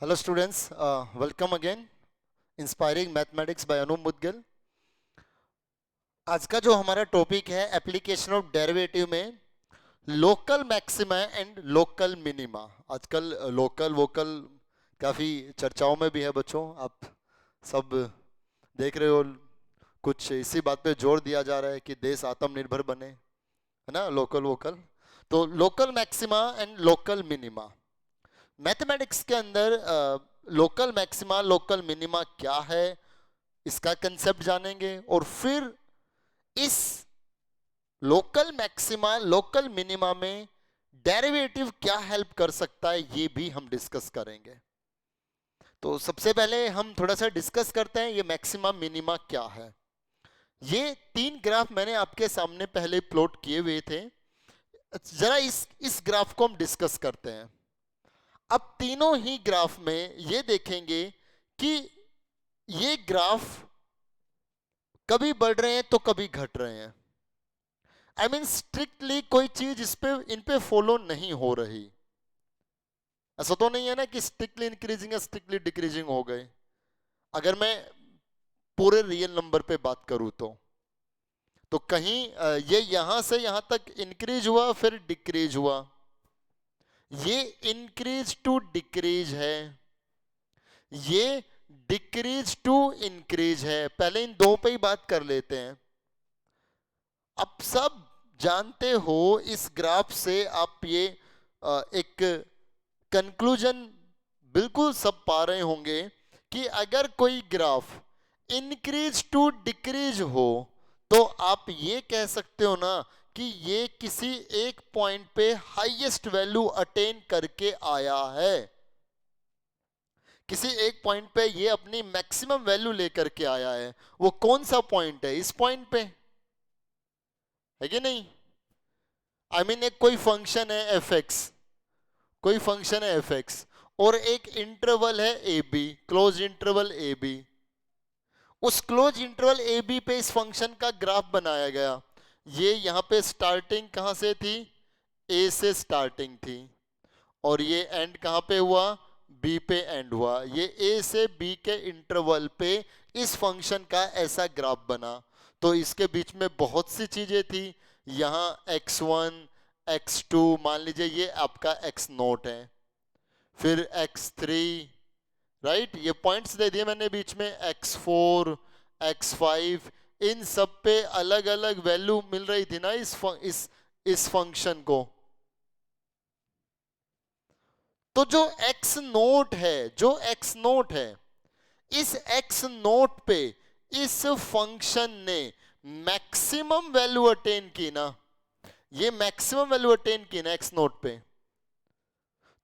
Hello students, welcome again. Inspiring Mathematics by Anup Mudgal. आज का जो हमारा टॉपिक है एप्लीकेशन ऑफ डेरिवेटिव में local maxima and local minima. आजकल लोकल वोकल काफ़ी चर्चाओं में भी है बच्चों, आप सब देख रहे हो। कुछ इसी बात पे जोर दिया जा रहा है कि देश आत्मनिर्भर बने, है ना, लोकल वोकल। तो local maxima and local minima, mathematics के अंदर लोकल मैक्सिमा लोकल मिनिमा क्या है, इसका कंसेप्ट जानेंगे और फिर इस लोकल मैक्सिमा लोकल मिनिमा में डेरिवेटिव क्या हेल्प कर सकता है ये भी हम डिस्कस करेंगे। तो सबसे पहले हम थोड़ा सा डिस्कस करते हैं ये मैक्सिमा मिनिमा क्या है। ये तीन ग्राफ मैंने आपके सामने पहले प्लॉट किए हुए थे, जरा इस ग्राफ को हम डिस्कस करते हैं। अब तीनों ही ग्राफ में ये देखेंगे कि ये ग्राफ कभी बढ़ रहे हैं तो कभी घट रहे हैं। आई मीन स्ट्रिक्टली कोई चीज इन पे फॉलो नहीं हो रही। ऐसा तो नहीं है ना कि स्ट्रिक्टली इंक्रीजिंग या स्ट्रिक्टली डिक्रीजिंग हो गए। अगर मैं पूरे रियल नंबर पे बात करूं तो कहीं ये यहां से यहां तक इंक्रीज हुआ फिर डिक्रीज हुआ, ये इंक्रीज टू डिक्रीज है, ये डिक्रीज टू इंक्रीज है। पहले इन दो पे ही बात कर लेते हैं। अब सब जानते हो इस ग्राफ से आप ये एक कंक्लूजन बिल्कुल सब पा रहे होंगे कि अगर कोई ग्राफ इंक्रीज टू डिक्रीज हो तो आप ये कह सकते हो ना कि ये किसी एक पॉइंट पे हाईएस्ट वैल्यू अटेन करके आया है, किसी एक पॉइंट पे ये अपनी मैक्सिमम वैल्यू लेकर के आया है। वो कौन सा पॉइंट है? इस पॉइंट पे है कि नहीं? आई मीन एक कोई फंक्शन है एफ एक्स, कोई फंक्शन है एफ एक्स और एक इंटरवल है a b, close interval a b. उस क्लोज इंटरवल ए बी पे इस फंक्शन का ग्राफ बनाया गया। ये यहां पे स्टार्टिंग कहां से थी? ए से स्टार्टिंग थी और ये एंड कहां पे हुआ? बी पे एंड हुआ। ये ए से बी के इंटरवल पे इस फंक्शन का ऐसा ग्राफ बना। तो इसके बीच में बहुत सी चीजें थी। यहां x1 x2 मान लीजिए ये आपका x नोट है, फिर x3, राइट, ये पॉइंट्स दे दिए मैंने बीच में, x4 x5, इन सब पे अलग अलग वैल्यू मिल रही थी ना इस फंक्शन को। तो जो x नोट है, जो x नोट है, इस x नोट पे इस फंक्शन ने मैक्सिमम वैल्यू अटेन की ना, ये मैक्सिमम वैल्यू अटेन की ना x नोट पे।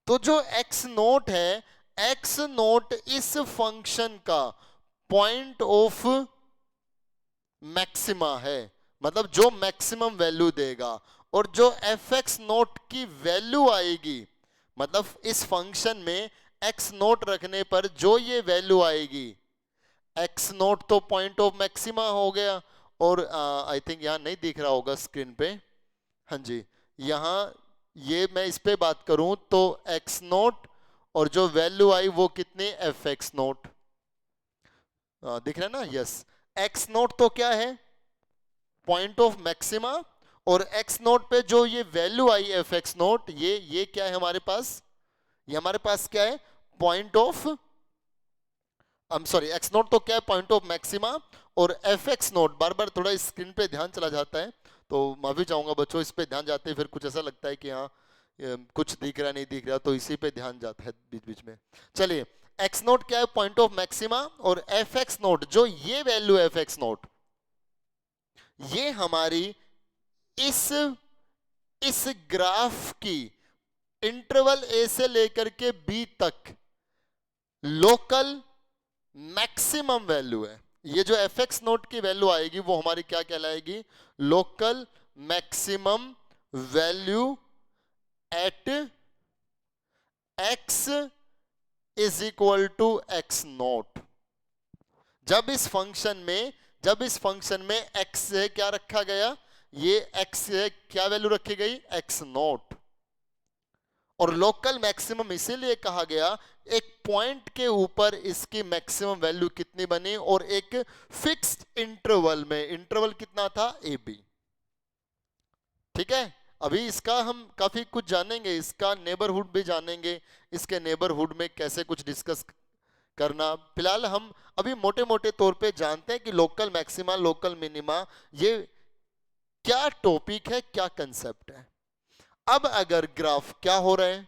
तो जो x नोट है, x नोट इस फंक्शन का पॉइंट ऑफ मैक्सिमा है, मतलब जो मैक्सिमम वैल्यू देगा। और जो एफ एक्स नोट की वैल्यू आएगी, मतलब इस फंक्शन में x नोट रखने पर जो ये वैल्यू आएगी, x नोट तो पॉइंट ऑफ मैक्सिमा हो गया। और आई थिंक यहां नहीं दिख रहा होगा स्क्रीन पे, हाँ जी, यहां ये मैं इस पे बात करूं तो x नोट और जो वैल्यू आई वो कितनी? F x note. दिख रहा है ना? यस, x नोट तो क्या है? Point of maxima. और x नोट पे जो ये value I F x note, ये क्या है हमारे पास? ये हमारे पास क्या है? Point of, I am sorry, x note तो क्या है? Point of maxima. और एफ एक्स नोट, बार बार थोड़ा स्क्रीन पे ध्यान चला जाता है तो माफी चाहूंगा बच्चों, इस पे ध्यान जाते हैं फिर कुछ ऐसा लगता है कि हाँ कुछ दिख रहा नहीं दिख रहा, तो इसी पे ध्यान जाता है बीच बीच में। चलिए, x नोट क्या है? Point of maxima. और एफ एक्स नोट, जो ये वैल्यू एफ एक्स नोट, ये हमारी इस ग्राफ की इंटरवल ए से लेकर के बी तक लोकल मैक्सिमम वैल्यू है। ये जो एफ एक्स नोट की वैल्यू आएगी वो हमारी क्या कहलाएगी? Local maximum value at x is equal to x naught. जब इस फंक्शन में x से क्या रखा गया? ये x से क्या वैल्यू रखी गई? x note. और लोकल मैक्सिमम इसीलिए कहा गया, एक पॉइंट के ऊपर इसकी मैक्सिमम वैल्यू कितनी बनी और एक फिक्स्ड इंटरवल में, इंटरवल कितना था, ए बी। ठीक है, अभी इसका हम काफी कुछ जानेंगे, इसका नेबरहुड भी जानेंगे, इसके नेबरहुड में कैसे कुछ डिस्कस करना। फिलहाल हम अभी मोटे मोटे तौर पे जानते हैं कि लोकल मैक्सिमा लोकल मिनिमा ये क्या टॉपिक है, क्या कंसेप्ट है। अब अगर ग्राफ क्या हो रहा है,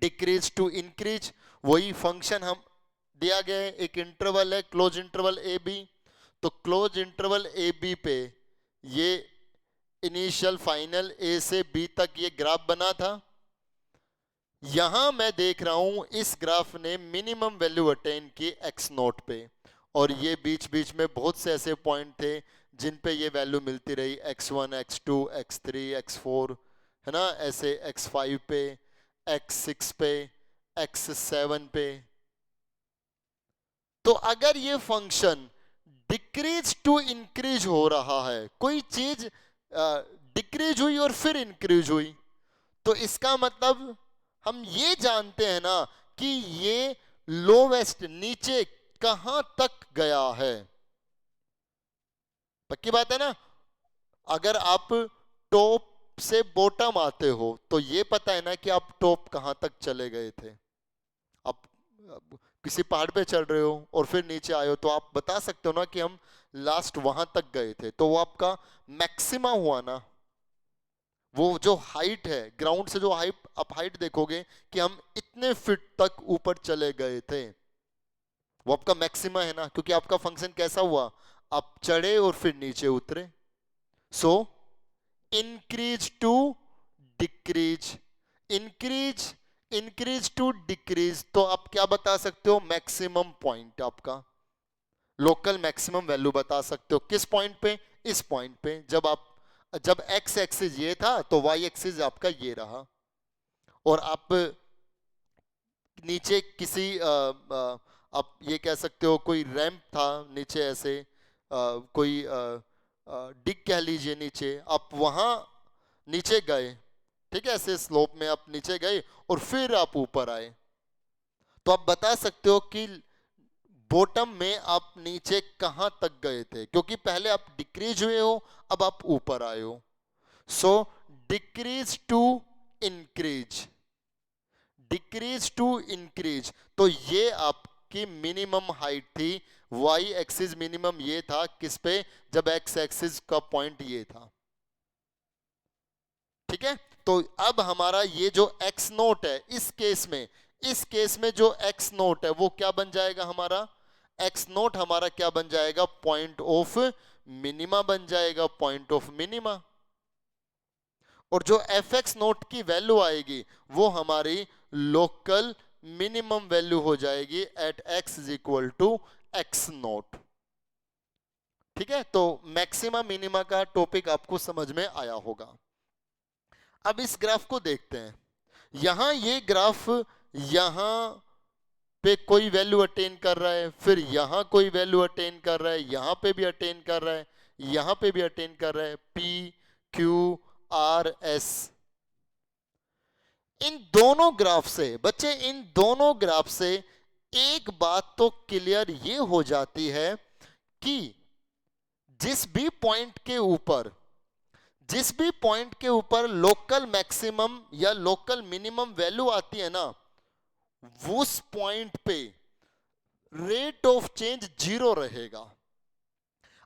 डिक्रीज टू इंक्रीज, वही फंक्शन हम दिया गया है, एक इंटरवल है क्लोज इंटरवल ए बी, तो क्लोज इंटरवल ए बी पे ये इनिशियल फाइनल ए से बी तक ये ग्राफ बना था। यहां मैं देख रहा हूं इस ग्राफ ने मिनिमम वैल्यू अटेन की एक्स नोट पे, और ये बीच बीच में बहुत से ऐसे पॉइंट थे जिन पे ये वैल्यू मिलती रही, x1 x2 x3 x4, है ना, ऐसे x5 पे, x6 पे, x7 पे। तो अगर ये फंक्शन डिक्रीज टू इंक्रीज हो रहा है, कोई चीज डिक्रीज हुई और फिर इंक्रीज हुई, तो इसका मतलब हम ये जानते हैं ना कि ये लोवेस्ट नीचे कहां तक गया है। पक्की बात है ना, अगर आप टॉप से बॉटम आते हो तो ये पता है ना कि आप टॉप कहां तक चले गए थे। आप किसी पहाड़ पे चढ़ रहे हो और फिर नीचे आए हो तो आप बता सकते हो ना कि हम लास्ट वहां तक गए थे, तो वो आपका मैक्सिमा हुआ ना। वो जो हाइट है ग्राउंड से, जो हाइट आप हाइट देखोगे कि हम इतने फीट तक ऊपर चले गए थे, वो आपका मैक्सिमा है ना, क्योंकि आपका फंक्शन कैसा हुआ, आप चढ़े और फिर नीचे उतरे। So increase to decrease, increase increase to decrease, तो आप क्या बता सकते हो, मैक्सिमम पॉइंट, आपका लोकल मैक्सिमम वैल्यू बता सकते हो किस पॉइंट पे, इस पॉइंट पे। जब एक्स एक्सिस ये था तो वाई एक्सिस आपका ये रहा, और आप नीचे किसी आप ये कह सकते हो कोई रैंप था नीचे, ऐसे कोई डिग कह लीजिए नीचे, आप वहां नीचे गए, ठीक है, ऐसे स्लोप में आप नीचे गए और फिर आप ऊपर आए, तो आप बता सकते हो कि बॉटम में आप नीचे कहां तक गए थे, क्योंकि पहले आप डिक्रीज हुए हो, अब आप ऊपर आए हो। So decrease to increase, decrease to increase, तो ये आपकी मिनिमम हाइट थी, वाई एक्सिस मिनिमम ये था किस पे, जब एक्स एक्सिस का पॉइंट ये था। ठीक है, तो अब हमारा ये जो एक्स नोट है, इस केस में जो एक्स नोट है वो क्या बन जाएगा, हमारा एक्स नोट हमारा क्या बन जाएगा, पॉइंट ऑफ मिनिमा बन जाएगा, पॉइंट ऑफ मिनिमा। और जो एफ एक्स नोट की वैल्यू आएगी वो हमारी लोकल मिनिमम वैल्यू हो जाएगी at x is equal to x naught. ठीक है, तो मैक्सिमा मिनिमा का टॉपिक आपको समझ में आया होगा। अब इस ग्राफ को देखते हैं, यहां ये ग्राफ यहां पे कोई वैल्यू अटेन कर रहा है, फिर यहां कोई वैल्यू अटेन कर रहा है, यहां पे भी अटेन कर रहा है, यहां पे भी अटेन कर रहा है, पी क्यू आर एस। इन दोनों ग्राफ से बच्चे, इन दोनों ग्राफ से एक बात तो क्लियर ये हो जाती है कि जिस भी पॉइंट के ऊपर लोकल मैक्सिमम या लोकल मिनिमम वैल्यू आती है ना, उस पॉइंट पे रेट ऑफ चेंज 0 रहेगा।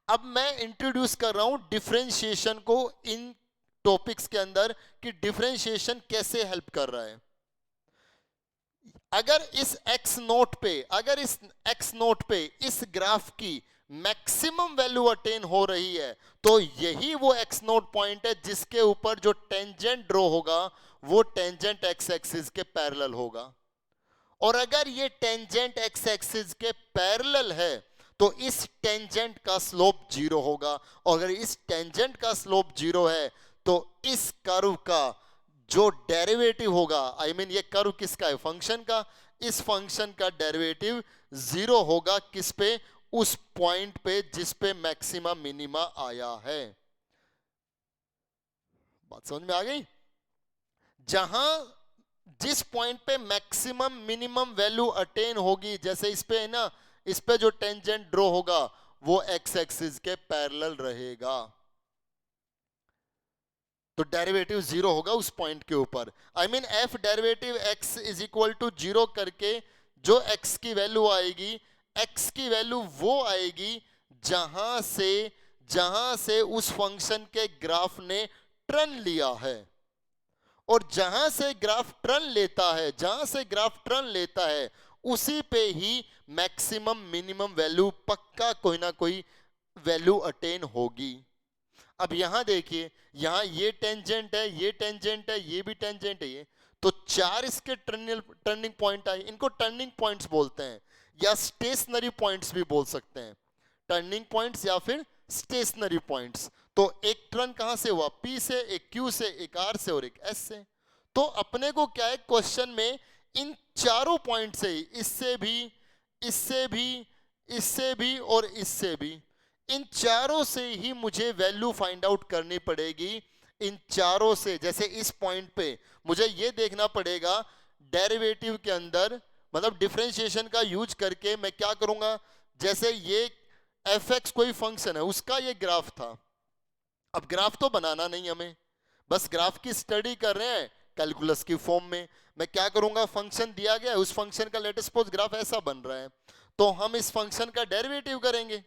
अब मैं इंट्रोड्यूस कर रहा हूं डिफरेंशिएशन को इन टॉपिक्स के अंदर, कि डिफरेंशिएशन कैसे हेल्प कर रहा है। अगर इस x नोट पे इस ग्राफ की मैक्सिमम वैल्यू अटेन हो रही है, तो यही वो x नोट पॉइंट है जिसके ऊपर जो टेंजेंट ड्रॉ होगा वो टेंजेंट x एक्सिस के पैरेलल होगा। और अगर ये टेंजेंट x एक्सिस के पैरेलल है तो इस टेंजेंट का स्लोप 0 होगा, और अगर इस टेंजेंट का स्लोप 0 है तो इस कर्व का जो डेरिवेटिव होगा, ये कर्व किसका है, फंक्शन का, इस फंक्शन का डेरिवेटिव 0 होगा किस पे, उस पॉइंट पे जिस पे मैक्सिमा मिनिमा आया है। बात समझ में आ गई। जहां जिस पॉइंट पे मैक्सिमम मिनिमम वैल्यू अटेन होगी, जैसे इस पे है ना, इस पे जो टेंजेंट ड्रॉ होगा वो एक्स एक्सिस के पैरेलल रहेगा, तो डेरिवेटिव जीरो होगा उस पॉइंट के ऊपर। I mean f derivative x is equal to zero करके जो एक्स की वैल्यू आएगी, एक्स की वैल्यू वो आएगी जहां से उस फंक्शन के ग्राफ ने टर्न लिया है। और जहां से ग्राफ टर्न लेता है, जहां से ग्राफ टर्न लेता है उसी पे ही मैक्सिमम मिनिमम वैल्यू पक्का कोई ना कोई वैल्यू अटेन होगी। अब यहां देखिए, यहां ये टेंजेंट है, ये टेंजेंट है, ये भी टेंजेंट है, ये तो चार इसके टर्निंग पॉइंट आए, इनको टर्निंग पॉइंट्स बोलते हैं या स्टेशनरी पॉइंट्स भी बोल सकते हैं। टर्निंग पॉइंट्स या फिर स्टेशनरी पॉइंट्स। तो एक टर्न कहां से हुआ, पी से, एक क्यू से, एक आर से और एक एस से। तो अपने को क्या है क्वेश्चन में, इन चारों पॉइंट से, इससे भी, इससे भी, इससे भी और इससे भी, इन चारों से ही मुझे वैल्यू फाइंड आउट करनी पड़ेगी। इन चारों से, जैसे इस पॉइंट पे मुझे ये देखना पड़ेगा डेरिवेटिव के अंदर, मतलब डिफरेंशिएशन का यूज करके मैं क्या करूंगा, जैसे ये एफ एक्स कोई फंक्शन है, उसका ये ग्राफ था। अब ग्राफ तो बनाना नहीं हमें, बस ग्राफ की स्टडी कर रहे हैं कैलकुलस की फॉर्म में। मैं क्या करूंगा, फंक्शन दिया गया है, उस फंक्शन का लेट सपोज ग्राफ ऐसा बन रहा है, तो हम इस फंक्शन का डेरिवेटिव करेंगे।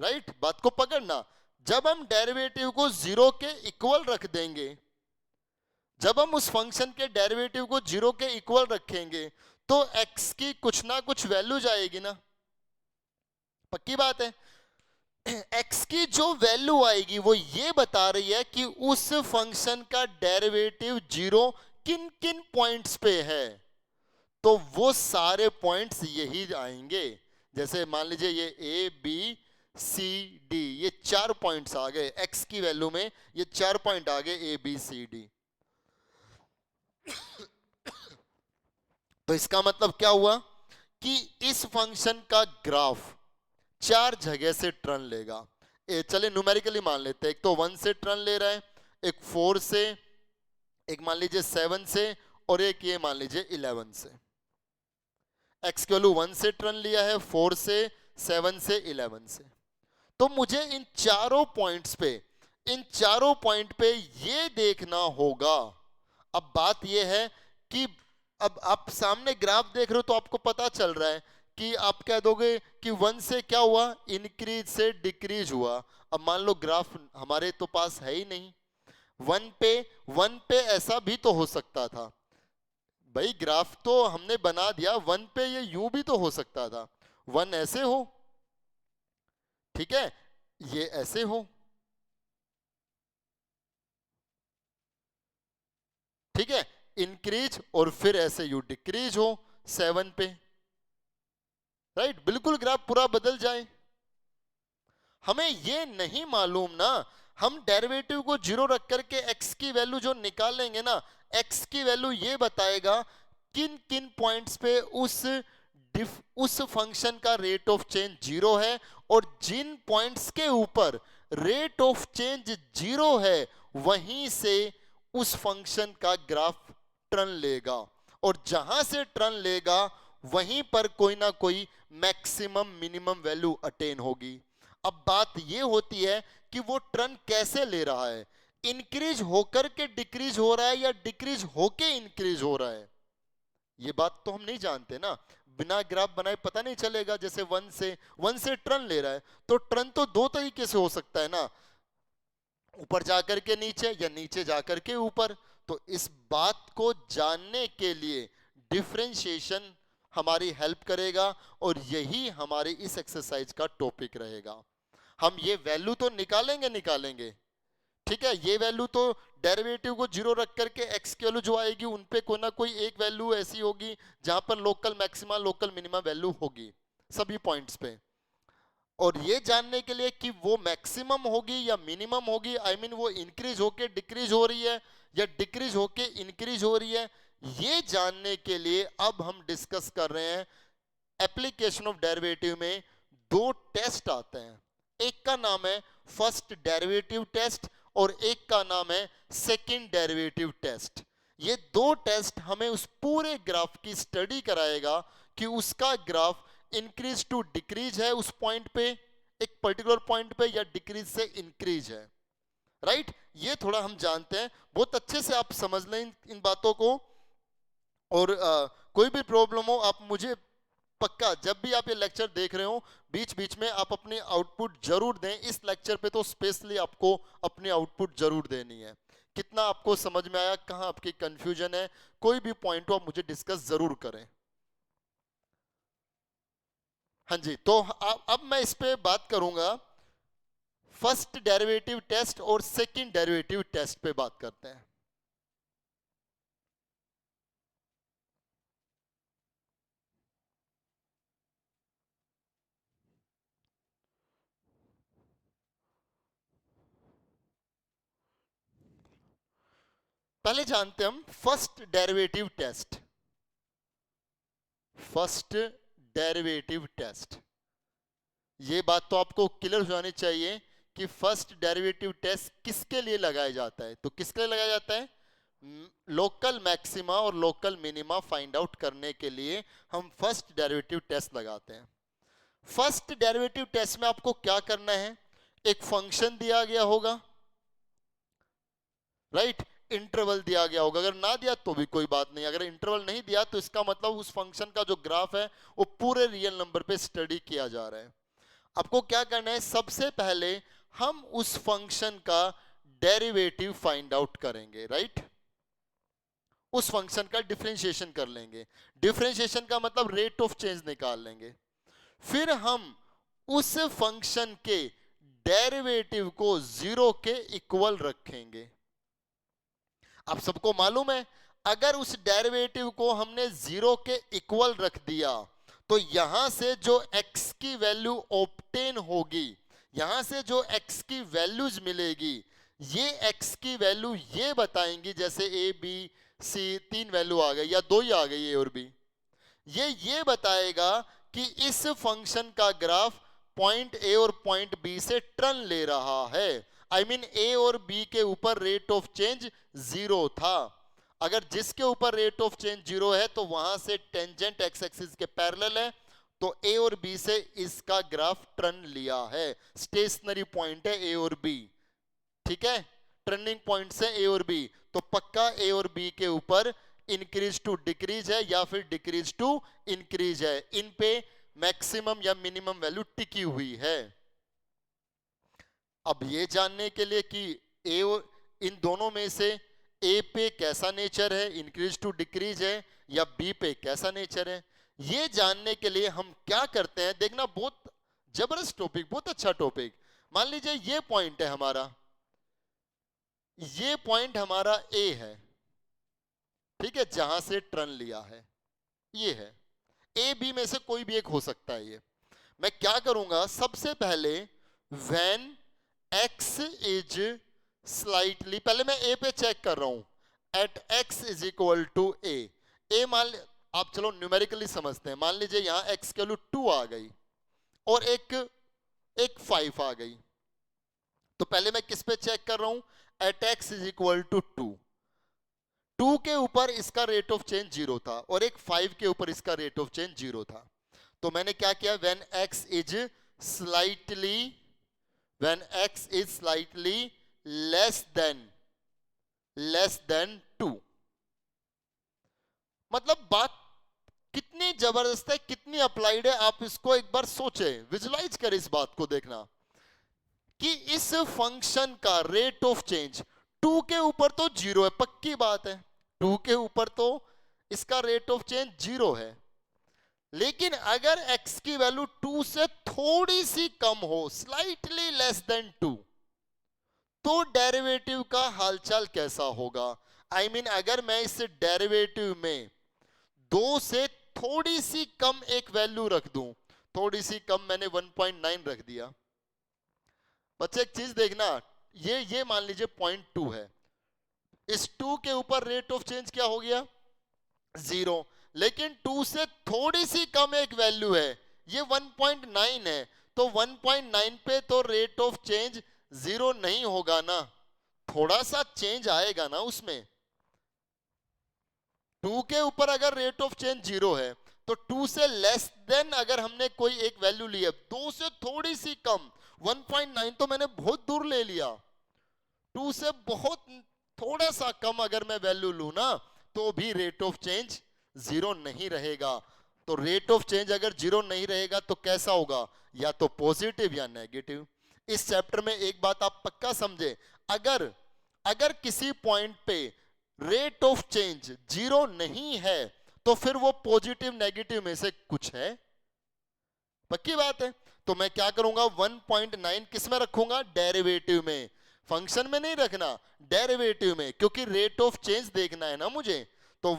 राइट, बात को पकड़ना। जब हम डेरिवेटिव को जीरो के इक्वल रख देंगे, जब हम उस फंक्शन के डेरिवेटिव को जीरो के इक्वल रखेंगे, तो एक्स की कुछ ना कुछ वैल्यू जाएगी ना, पक्की बात है। एक्स की जो वैल्यू आएगी वो ये बता रही है कि उस फंक्शन का डेरिवेटिव जीरो किन किन पॉइंट्स पे है, तो वो सारे पॉइंट्स यही आएंगे। जैसे मान लीजिए ये ए बी सी डी, ये चार पॉइंट्स आ गए एक्स की वैल्यू में, ये चार पॉइंट आ गए ए बी सी डी। तो इसका मतलब क्या हुआ कि इस फंक्शन का ग्राफ चार जगह से टर्न लेगा। चले न्यूमेरिकली मान लेते हैं, एक तो 1 से टर्न ले रहा है, एक 4 से, एक मान लीजिए 7 से, और एक ये मान लीजिए 11 से। एक्स की वैल्यू 1 से टर्न लिया है, 4 से, 7 से, 11 से। तो मुझे इन चारों पॉइंट्स पे, इन चारों पॉइंट पे ये देखना होगा। अब बात ये है कि अब आप सामने ग्राफ देख रहे हो तो आपको पता चल रहा है कि आप कह दोगे कि 1 से क्या हुआ, इंक्रीज से डिक्रीज हुआ। अब मान लो ग्राफ हमारे तो पास है ही नहीं, 1 पे ऐसा भी तो हो सकता था भाई, ग्राफ तो हमने बना दिया, 1 पे ये यूं भी तो हो सकता था, 1 ऐसे हो, ठीक है, ये ऐसे हो, ठीक है, इंक्रीज, और फिर ऐसे यू डिक्रीज हो 7 पे। राइट, बिल्कुल ग्राफ पूरा बदल जाए। हमें ये नहीं मालूम ना, हम डेरिवेटिव को जीरो रख करके एक्स की वैल्यू जो निकालेंगे ना, एक्स की वैल्यू ये बताएगा किन किन पॉइंट्स पे उस फंक्शन का रेट ऑफ चेंज जीरो है, और जिन पॉइंट्स के ऊपर रेट ऑफ चेंज जीरो है वहीं से उस फंक्शन का ग्राफ टर्न लेगा, और जहां से टर्न लेगा वहीं पर कोई ना कोई मैक्सिमम मिनिमम वैल्यू अटेन होगी। अब बात ये होती है कि वो टर्न कैसे ले रहा है, इंक्रीज होकर के डिक्रीज हो रहा है या डिक्रीज होके इंक्रीज हो रहा है, ये बात तो हम नहीं जानते ना, बिना ग्राफ बनाए पता नहीं चलेगा। जैसे 1 से टर्न ले रहा है, तो टर्न तो दो तरीके से हो सकता है ना, ऊपर जाकर के नीचे या नीचे जाकर के ऊपर। तो इस बात को जानने के लिए डिफरेंशिएशन हमारी हेल्प करेगा, और यही हमारी इस एक्सरसाइज का टॉपिक रहेगा। हम ये वैल्यू तो निकालेंगे, ठीक है, ये वैल्यू तो डेरिवेटिव को जीरो रख करके एक्स की वैल्यू जो आएगी उन पे कोई ना कोई एक वैल्यू ऐसी होगी जहां पर local maxima local minima value होगी सभी पॉइंट्स पे। और ये जानने के लिए कि वो मैक्सिमम होगी या मिनिमम होगी, आई मीन वो इंक्रीज होके डिक्रीज हो रही है या डिक्रीज होके इंक्रीज हो रही है, ये जानने के लिए अब हम डिस्कस कर रहे हैं एप्लीकेशन ऑफ डेरिवेटिव में दो टेस्ट आते हैं। एक का नाम है फर्स्ट डेरिवेटिव टेस्ट और एक का नाम है सेकंड डेरिवेटिव टेस्ट। ये दो टेस्ट हमें उस पूरे ग्राफ की स्टडी कराएगा कि उसका ग्राफ इंक्रीज टू डिक्रीज है उस पॉइंट पे, एक पर्टिकुलर पॉइंट पे, या डिक्रीज से इंक्रीज है। राइट, ये थोड़ा हम जानते हैं, बहुत अच्छे से आप समझ लें इन बातों को। और कोई भी प्रॉब्लम हो आप मुझे पक्का, जब भी आप ये लेक्चर देख रहे हो बीच बीच में आप अपनी आउटपुट जरूर दें। इस लेक्चर पे तो स्पेशली आपको अपनी आउटपुट जरूर देनी है। कितना आपको समझ में आया, कहां आपकी कंफ्यूजन है, कोई भी पॉइंट हो आप मुझे डिस्कस जरूर करें। हाँ जी, तो अब मैं इस पे बात करूंगा। फर्स्ट डेरिवेटिव टेस्ट और सेकंड डेरिवेटिव टेस्ट पे बात करते हैं। पहले जानते हैं हम first derivative test. First derivative test, ये बात तो आपको क्लियर हो जानी चाहिए कि फर्स्ट डेरिवेटिव टेस्ट किसके लिए लगाया जाता है। तो किसके लिए लगाया जाता है? लोकल मैक्सिमा और लोकल मिनिमा फाइंड आउट करने के लिए हम फर्स्ट डेरिवेटिव टेस्ट लगाते हैं। फर्स्ट डेरिवेटिव टेस्ट में आपको क्या करना है, एक फंक्शन दिया गया होगा, राइट, इंटरवल दिया गया होगा। अगर ना दिया तो भी कोई बात नहीं, अगर इंटरवल नहीं दिया तो इसका मतलब उस फंक्शन का जो ग्राफ है वो पूरे रियल नंबर पे स्टडी किया जा रहा है। आपको क्या करना है, सबसे पहले हम उस फंक्शन का डेरिवेटिव फाइंड आउट करेंगे, राइट। उस फंक्शन का डिफरेंशिएशन कर लेंगे। डिफरेंशिएशन का मतलब रेट ऑफ चेंज निकाल लेंगे। फिर हम उस फंक्शन के डेरिवेटिव को जीरो के इक्वल रखेंगे। आप सबको मालूम है, अगर उस डेरिवेटिव को हमने जीरो के इक्वल रख दिया तो यहां से जो x की वैल्यू ऑब्टेन होगी, यहां से जो x की वैल्यूज मिलेगी, ये x की वैल्यू ये बताएंगी, जैसे a b c तीन वैल्यू आ गई या दो ही आ गई a और b, ये बताएगा कि इस फंक्शन का ग्राफ पॉइंट a और पॉइंट b से टर्न ले रहा है। आई मीन a और b के ऊपर रेट ऑफ चेंज जीरो था। अगर जिसके ऊपर रेट ऑफ चेंज जीरो है तो वहां से टेंजेंट एक्स एक्सिस के पैरेलल है, तो a और b से इसका ग्राफ टर्न लिया है। स्टेशनरी पॉइंट है a और b, ठीक है, टर्निंग पॉइंट से a और b, तो पक्का a और b के ऊपर इंक्रीज टू डिक्रीज है या फिर डिक्रीज टू इंक्रीज है। इन पे मैक्सिमम या मिनिमम वैल्यू टिकी हुई है। अब ये जानने के लिए कि ए इन दोनों में से ए पे कैसा नेचर है, इंक्रीज टू डिक्रीज है, या बी पे कैसा नेचर है, ये जानने के लिए हम क्या करते हैं, देखना बहुत जबरदस्त टॉपिक, बहुत अच्छा टॉपिक। मान लीजिए ये पॉइंट है हमारा, ये पॉइंट हमारा ए है, ठीक है, जहां से टर्न लिया है ये है। ए बी में से कोई भी एक हो सकता है ये। मैं क्या करूंगा, सबसे पहले व्हेन x इज स्लाइटली, पहले मैं a पे चेक कर रहा हूं, at x is equal to a मान, आप चलो न्यूमेरिकली समझते हैं। मान लीजिए यहां x की वैल्यू 2 आ गई और एक 5 आ गई, तो पहले मैं किस पे चेक कर रहा हूं, at x is equal to 2 के ऊपर इसका रेट ऑफ चेंज जीरो था और एक 5 के ऊपर इसका रेट ऑफ चेंज जीरो था। तो मैंने क्या किया, when x is slightly, when x is slightly less than 2, मतलब बात कितनी जबरदस्त है, कितनी अप्लाइड है, आप इसको एक बार सोचें, विजुलाइज करें इस बात को, देखना कि इस फंक्शन का रेट ऑफ चेंज 2 के ऊपर तो जीरो है, पक्की बात है, 2 के ऊपर तो इसका रेट ऑफ चेंज जीरो है, लेकिन अगर x की वैल्यू 2 से थोड़ी सी कम हो, स्लाइटली लेस देन 2, तो डेरिवेटिव का हालचाल कैसा होगा। आई मीन अगर मैं इस डेरिवेटिव में 2 से थोड़ी सी कम एक वैल्यू रख दूं, थोड़ी सी कम मैंने 1.9 रख दिया, बच्चे एक चीज देखना, ये मान लीजिए 0.2 है, इस 2 के ऊपर रेट ऑफ चेंज क्या हो गया, जीरो, लेकिन 2 से थोड़ी सी कम एक वैल्यू है, ये 1.9 है, तो 1.9 पे तो रेट ऑफ चेंज जीरो नहीं होगा ना, थोड़ा सा चेंज आएगा ना उसमें। 2 के ऊपर अगर रेट ऑफ चेंज 0 है तो 2 से लेस देन अगर हमने कोई एक वैल्यू ली है, 2 से थोड़ी सी कम, 1.9 तो मैंने बहुत दूर ले लिया, 2 से बहुत थोड़ा सा कम अगर मैं वैल्यू लू ना तो भी रेट ऑफ चेंज 0 नहीं रहेगा। तो रेट ऑफ चेंज अगर 0 नहीं रहेगा तो कैसा होगा, या तो पॉजिटिव या नेगेटिव। इस चैप्टर में एक बात आप पक्का समझे, अगर अगर किसी पॉइंट पे रेट ऑफ चेंज 0 नहीं है तो फिर वो पॉजिटिव नेगेटिव में से कुछ है, पक्की बात है। तो मैं क्या करूंगा, 1.9 किस में रखूंगा, डेरिवेटिव में, फंक्शन में नहीं रखना, डेरिवेटिव में, क्योंकि रेट ऑफ चेंज देखना है ना मुझे। तो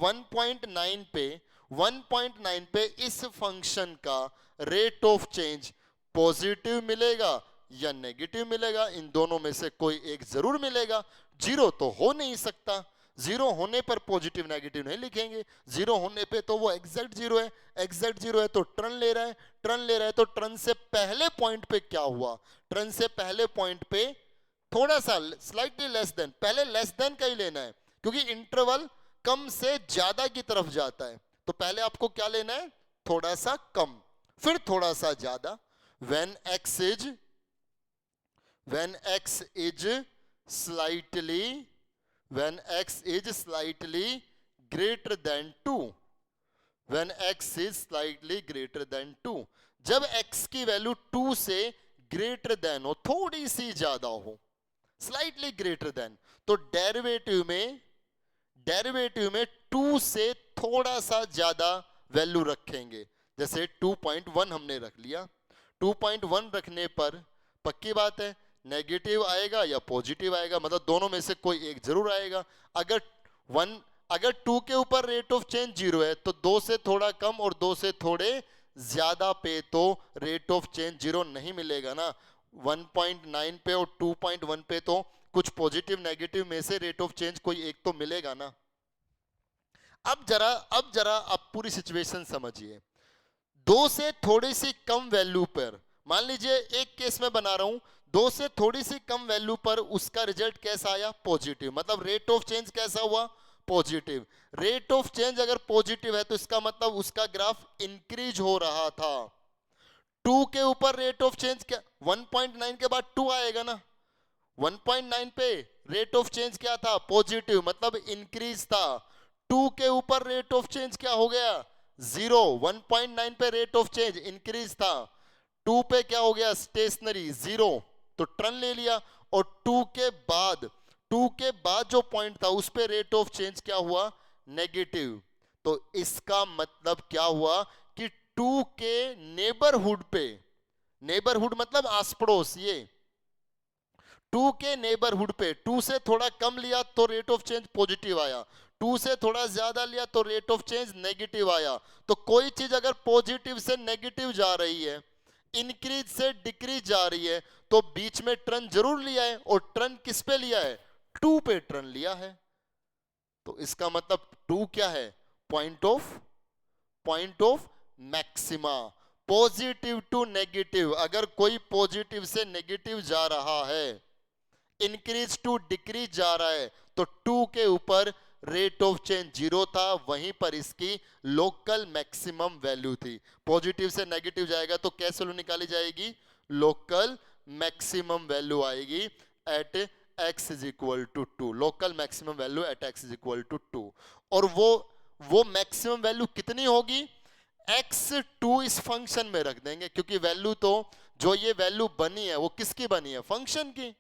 1.9 पे इस फंक्शन का रेट ऑफ चेंज पॉजिटिव मिलेगा या नेगेटिव मिलेगा, इन दोनों में से कोई एक जरूर मिलेगा। 0 तो हो नहीं सकता, 0 होने पर पॉजिटिव नेगेटिव नहीं लिखेंगे, 0 होने पे तो वो एग्जैक्ट 0 है, एग्जैक्ट 0 है तो टर्न ले रहा है, टर्न ले रहा है तो टर्न से पहले पॉइंट पे क्या हुआ, टर्न से पहले पॉइंट पे थोड़ा सा स्लाइटली लेस देन, पहले लेस देन का ही लेना है क्योंकि इंटरवल कम से ज्यादा की तरफ जाता है, तो पहले आपको क्या लेना है, थोड़ा सा कम फिर थोड़ा सा ज्यादा। when x is slightly when x is slightly greater than 2, when x is slightly greater than 2, जब x की वैल्यू 2 से ग्रेटर देन हो, थोड़ी सी ज्यादा हो, स्लाइटली ग्रेटर देन, तो डेरिवेटिव में 2 से थोड़ा सा ज्यादा वैल्यू रखेंगे। जैसे 2.1 हमने रख लिया, 2.1 रखने पर पक्की बात है नेगेटिव आएगा या पॉजिटिव आएगा, मतलब दोनों में से कोई एक जरूर आएगा। अगर 2 के ऊपर रेट ऑफ चेंज 0 है तो 2 से थोड़ा कम और 2 से थोड़े ज्यादा पे तो रेट ऑफ चेंज 0 नहीं मिलेगा ना। 1.9 पे और 2.1 पे तो कुछ पॉजिटिव नेगेटिव में से रेट ऑफ चेंज कोई एक तो मिलेगा ना। अब जरा आप पूरी सिचुएशन समझिए। 2 से थोड़ी सी कम वैल्यू पर, मान लीजिए एक केस में बना रहा हूं, 2 से थोड़ी सी कम वैल्यू पर उसका रिजल्ट कैसा आया, पॉजिटिव, मतलब रेट ऑफ चेंज कैसा हुआ, पॉजिटिव। रेट ऑफ चेंज अगर पॉजिटिव है तो इसका मतलब उसका ग्राफ इंक्रीज हो रहा था। 2 के ऊपर रेट ऑफ चेंज क्या, 1.9 के बाद 2 आएगा ना, 1.9 पे रेट ऑफ चेंज क्या था, पॉजिटिव, मतलब इंक्रीज था। 2 के ऊपर रेट ऑफ चेंज क्या हो गया, 0, 1.9 पे रेट ऑफ चेंज इंक्रीज था, 2 पे क्या हो गया, स्टेशनरी 0, तो टर्न ले लिया। और 2 के बाद जो पॉइंट था उस पे रेट ऑफ चेंज क्या हुआ, नेगेटिव। तो इसका मतलब क्या हुआ कि 2 के नेबरहुड पे, नेबरहुड मतलब आस पड़ोस, ये 2 के नेबरहुड पे 2 से थोड़ा कम लिया तो रेट ऑफ चेंज पॉजिटिव आया, 2 से थोड़ा ज्यादा लिया तो रेट ऑफ चेंज नेगेटिव आया। तो कोई चीज अगर पॉजिटिव से नेगेटिव जा रही है, इंक्रीज से डिक्रीज जा रही है, तो बीच में टर्न जरूर लिया है, और टर्न किस पे लिया है, 2 पे टर्न लिया है। तो इसका मतलब 2 क्या है, point of maxima, positive to negative. अगर कोई पॉजिटिव से नेगेटिव जा रहा है, इंक्रीज टू डिक्रीज जा रहा है, तो 2 के ऊपर रेट ऑफ चेंज 0 था, वहीं पर इसकी लोकल मैक्सिमम वैल्यू थी। पॉजिटिव से नेगेटिव जाएगा तो कैसे वैल्यू निकाली जाएगी, लोकल मैक्सिमम वैल्यू आएगी at x is equal to 2, local maximum value at x is equal to 2। और वो मैक्सिमम वैल्यू कितनी होगी, x2 इस फंक्शन में रख देंगे, क्योंकि वैल्यू तो जो ये वैल्यू बनी है वो किसकी बनी है, फंक्शन की,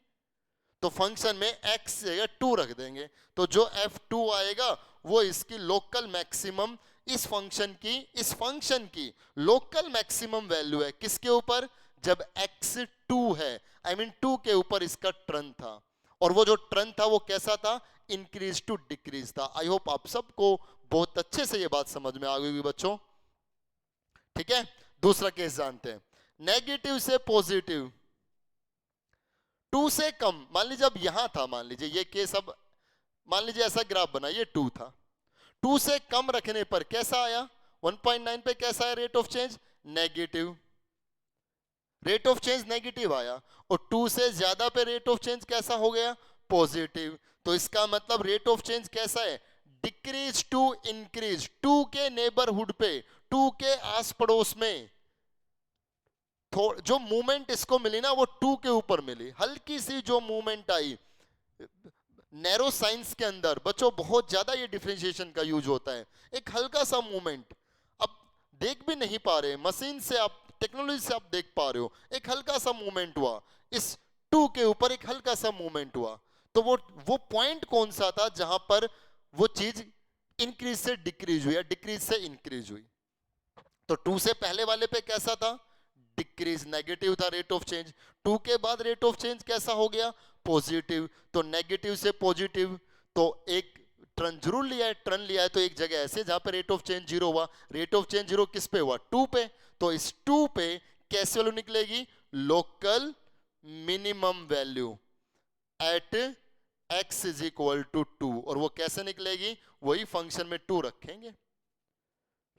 तो फंक्शन में x जगह 2 रख देंगे, तो जो f2 आएगा वो इसकी लोकल मैक्सिमम, इस फंक्शन की लोकल मैक्सिमम वैल्यू है, किसके ऊपर, जब x2 है, आई मीन 2 के ऊपर इसका टर्न था, और वो जो टर्न था वो कैसा था, इंक्रीज टू डिक्रीज था। आई होप आप सबको बहुत अच्छे से ये बात समझ में आ गई होगी बच्चों, ठीक है। दूसरा केस जानते हैं, नेगेटिव से पॉजिटिव, 2 से कम, मान लीजिए अब यहां था, मान लीजिए ये केस, अब मान लीजिए ऐसा ग्राफ बना, ये 2 था, 2 से कम रखने पर कैसा आया, 1.9 पे कैसा है rate of change, negative, rate of change negative आया, और 2 से ज्यादा पे रेट ऑफ चेंज कैसा हो गया, पॉजिटिव। तो इसका मतलब रेट ऑफ चेंज कैसा है, डिक्रीज टू इंक्रीज, 2 के नेबरहुड पे, 2 के आस पड़ोस में जो मूवमेंट इसको मिली ना वो 2 के ऊपर मिली, हल्की सी जो मूवमेंट आई। नैरो साइंस के अंदर बच्चों बहुत ज्यादा ये डिफरेंशिएशन का यूज होता है, एक हल्का सा मूवमेंट, अब देख भी नहीं पा रहे, मशीन से आप, टेक्नोलॉजी से आप देख पा रहे हो, एक हल्का सा मूवमेंट हुआ, इस 2 के ऊपर एक हल्का सा मूवमेंट हुआ, तो वो पॉइंट कौन सा था जहां पर वो चीज इंक्रीज से डिक्रीज हुई या डिक्रीज से इंक्रीज हुई? तो 2 से पहले वाले पे कैसा था? डिक्रीज, नेगेटिव था रेट ऑफ चेंज। 2 के बाद रेट ऑफ चेंज कैसा हो गया? पॉजिटिव। तो नेगेटिव से पॉजिटिव, तो एक टर्न जरूर लिया है, टर्न लिया है तो एक जगह ऐसे जहां पे रेट ऑफ चेंज 0 हुआ। रेट ऑफ चेंज 0 किस पे हुआ? 2 पे। तो इस 2 पे कैसे वैल्यू निकलेगी? Local minimum value at x is equal to 2, और वो कैसे निकलेगी? वही फंक्शन में 2 रखेंगे,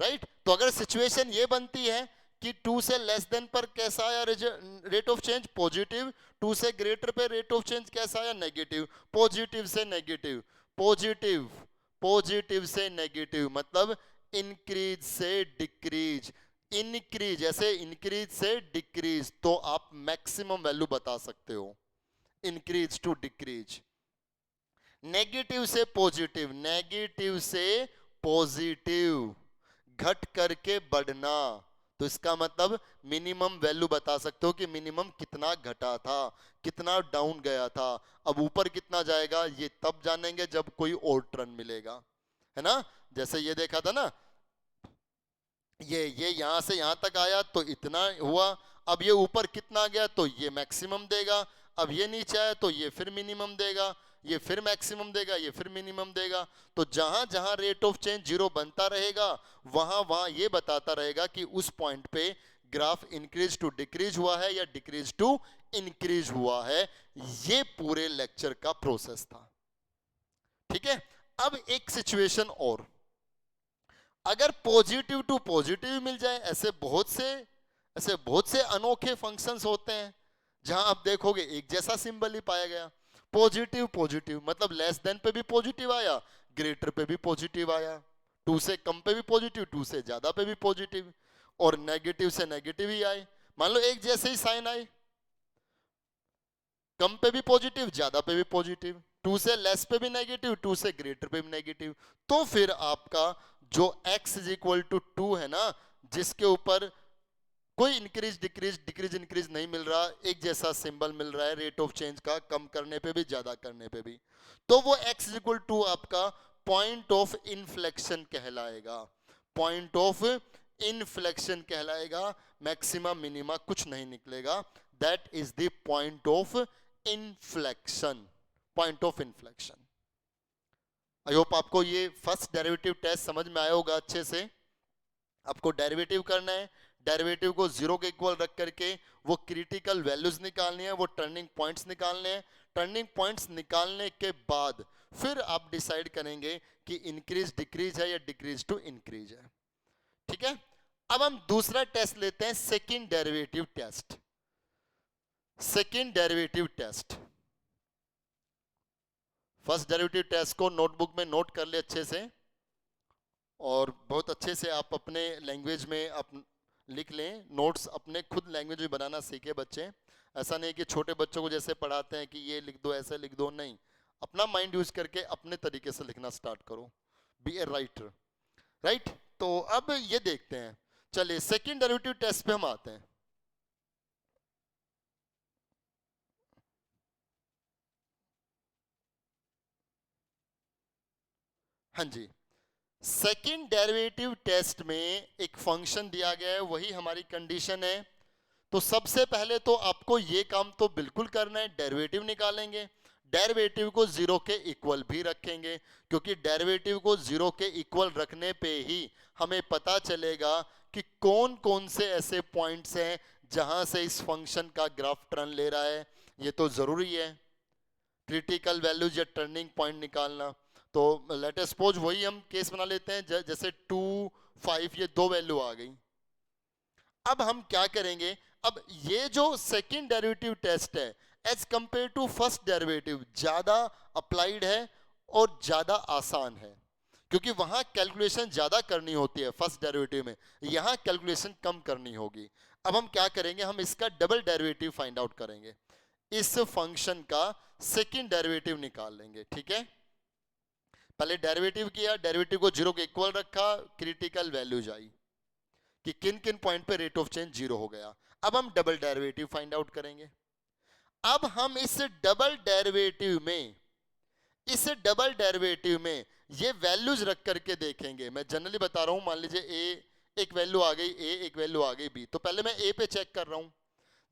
राइट? तो अगर सिचुएशन ये बनती है कि 2 से लेस देन पर कैसा आया रेट ऑफ चेंज? पॉजिटिव। 2 से ग्रेटर पे रेट ऑफ चेंज कैसा आया? नेगेटिव। पॉजिटिव से नेगेटिव, पॉजिटिव, पॉजिटिव से नेगेटिव, मतलब इंक्रीज से डिक्रीज, इंक्रीज, ऐसे इंक्रीज से डिक्रीज, तो आप मैक्सिमम वैल्यू बता सकते हो, इंक्रीज टू डिक्रीज। नेगेटिव से पॉजिटिव, नेगेटिव से पॉजिटिव, घट करके बढ़ना, तो इसका मतलब मिनिमम वैल्यू बता सकते हो कि मिनिमम कितना घटा था, कितना डाउन गया था। अब ऊपर कितना जाएगा ये तब जानेंगे जब कोई और टर्न मिलेगा, है ना? जैसे ये देखा था ना, ये यहां से यहां तक आया तो इतना हुआ, अब ये ऊपर कितना गया तो ये मैक्सिमम देगा, अब ये नीचे आया तो ये फिर मिनिमम देगा, ये फिर मैक्सिमम देगा, ये फिर मिनिमम देगा। तो जहां जहां रेट ऑफ चेंज 0 बनता रहेगा वहां वहां ये बताता रहेगा कि उस पॉइंट पे ग्राफ इंक्रीज टू डिक्रीज हुआ है या डिक्रीज टू इंक्रीज हुआ है। ये पूरे लेक्चर का प्रोसेस था, ठीक है? अब एक सिचुएशन और, अगर पॉजिटिव टू पॉजिटिव मिल जाए, ऐसे बहुत से अनोखे फंक्शंस होते हैं जहां आप देखोगे एक जैसा सिंबल ही पाया गया। पॉजिटिव पॉजिटिव मतलब लेस देन पे भी पॉजिटिव आया, ग्रेटर पे भी पॉजिटिव आया, 2 से कम पे भी पॉजिटिव, 2 से ज्यादा पे भी पॉजिटिव, और नेगेटिव से नेगेटिव ही आए। मान लो एक जैसे ही साइन आए, कम पे भी पॉजिटिव, ज्यादा पे भी पॉजिटिव, 2 से लेस पे भी नेगेटिव, 2 से ग्रेटर पे भी नेगेटिव, तो फिर आपका जो x इज इक्वल टू 2 है ना, जिसके ऊपर कोई इंक्रीज डिक्रीज डिक्रीज इंक्रीज नहीं मिल रहा, एक जैसा सिंबल मिल रहा है रेट ऑफ चेंज का, कम करने पे भी ज्यादा करने पे भी, तो वो x इज इक्वल टू आपका पॉइंट ऑफ इनफ्लेक्शन कहलाएगा, पॉइंट ऑफ इनफ्लेक्शन कहलाएगा। मैक्सिमा मिनिमा कुछ नहीं निकलेगा, that is the point of inflection, point of inflection. I hope आपको ये फर्स्ट डेरिवेटिव टेस्ट समझ में आया होगा अच्छे से। आपको डेरिवेटिव करना है, डेरिवेटिव को 0 के इक्वल रख करके वो क्रिटिकल वैल्यूज निकालनी है, वो टर्निंग पॉइंट्स निकालने हैं। टर्निंग पॉइंट्स निकालने के बाद फिर आप डिसाइड करेंगे कि इंक्रीज डिक्रीज है या डिक्रीज टू इंक्रीज है, ठीक है? अब हम दूसरा टेस्ट लेते हैं, second derivative test. Second derivative test, first derivative test को नोटबुक में नोट कर ले अच्छे से, और बहुत अच्छे से आप अपने लैंग्वेज में आप लिख लें, नोट्स अपने खुद लैंग्वेज में बनाना सीखे बच्चे। ऐसा नहीं कि छोटे बच्चों को जैसे पढ़ाते हैं कि ये लिख दो, ऐसे लिख दो, नहीं, अपना माइंड यूज करके अपने तरीके से लिखना स्टार्ट करो, बी ए राइटर, राइट? तो अब ये देखते हैं, चलिए सेकंड डेरिवेटिव टेस्ट पे हम आते हैं। हाँ जी, सेकंड डेरिवेटिव टेस्ट में एक फंक्शन दिया गया है, वही हमारी कंडीशन है। तो सबसे पहले तो आपको ये काम तो बिल्कुल करना है, डेरिवेटिव निकालेंगे, डेरिवेटिव को 0 के इक्वल भी रखेंगे, क्योंकि डेरिवेटिव को 0 के इक्वल रखने पे ही हमें पता चलेगा कि कौन कौन से ऐसे पॉइंट्स हैं जहां से इस फंक्शन का ग्राफ टर्न ले रहा है। ये तो जरूरी है, क्रिटिकल वैल्यूज या टर्निंग पॉइंट निकालना। तो लेट अस सपोज वही हम केस बना लेते हैं, जैसे 2, 5 ये 2 वैल्यू आ गई। अब हम क्या करेंगे, अब ये जो सेकंड डेरिवेटिव टेस्ट है as compare to first derivative ज्यादा अप्लाइड है और ज्यादा आसान है। क्योंकि वहां कैलकुलेशन ज्यादा करनी होती है फर्स्ट डेरिवेटिव में, यहां कैलकुलेशन कम करनी होगी। अब हम क्या करेंगे, हम इसका डबल डेरिवेटिव फाइंड आउट करेंगे, इस फंक्शन का सेकंड डेरिवेटिव निकाल लेंगे। ठीक है, पहले डेरिवेटिव किया, डेरिवेटिव को जीरो के इक्वल रखा, क्रिटिकल वैल्यूज आई कि किन किन पॉइंट पे रेट ऑफ चेंज जीरो हो गया। अब हम डबल डेरिवेटिव फाइंड आउट करेंगे। अब हम इस डबल डेरिवेटिव में ये वैल्यूज रख करके देखेंगे। मैं जनरली बता रहा हूं, मान लीजिए ए एक वैल्यू आ गई, ए एक वैल्यू आ गई बी, तो पहले मैं ए पे चेक कर रहा हूं।